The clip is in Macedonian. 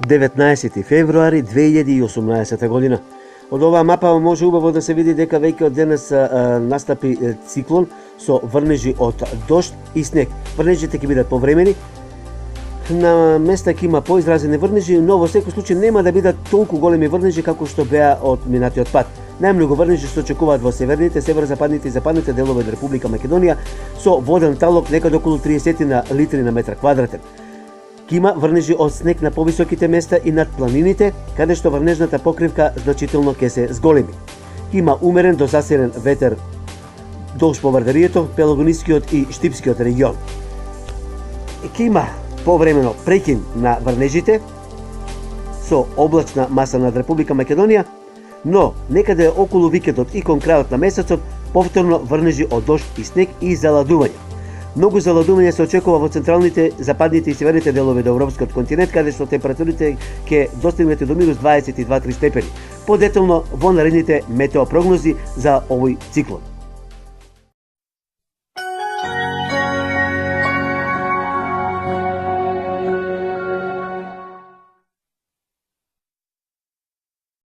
19 февруари 2018 година. Од оваа мапа може убаво да се види дека веќе од денес настапи циклон со врнежи од дожд и снег. Врнежите ќе бидат повремени. На места ќе има поизразени врнежи, но во секој случај нема да бидат толку големи врнежи како што беа од минатиот пат. Најмногу врнежи се очекуваат во северните, северозападните и западните делови на Република Македонија со воден талок некаде околу 30 на литри на метар квадратен. Ке има врнежи од снег на повисоките места и над планините, каде што врнежната покривка значително ќе се зголеми. Ке има умерен до засилен ветер долж Повардарието, Пелагонискиот и Штипскиот регион. Ке има повремено прекин на врнежите со облачна маса над Република Македонија, но некаде околу викендот и кон крајот на месецот повторно врнежи од дожд и снег и заладување. Многу заладување се очекува во централните, западните и северните делови на европскиот континент, каде што температурите ќе достигнат до минус 22-3 степени. Подетално во наредните метеопрогнози за овој циклон.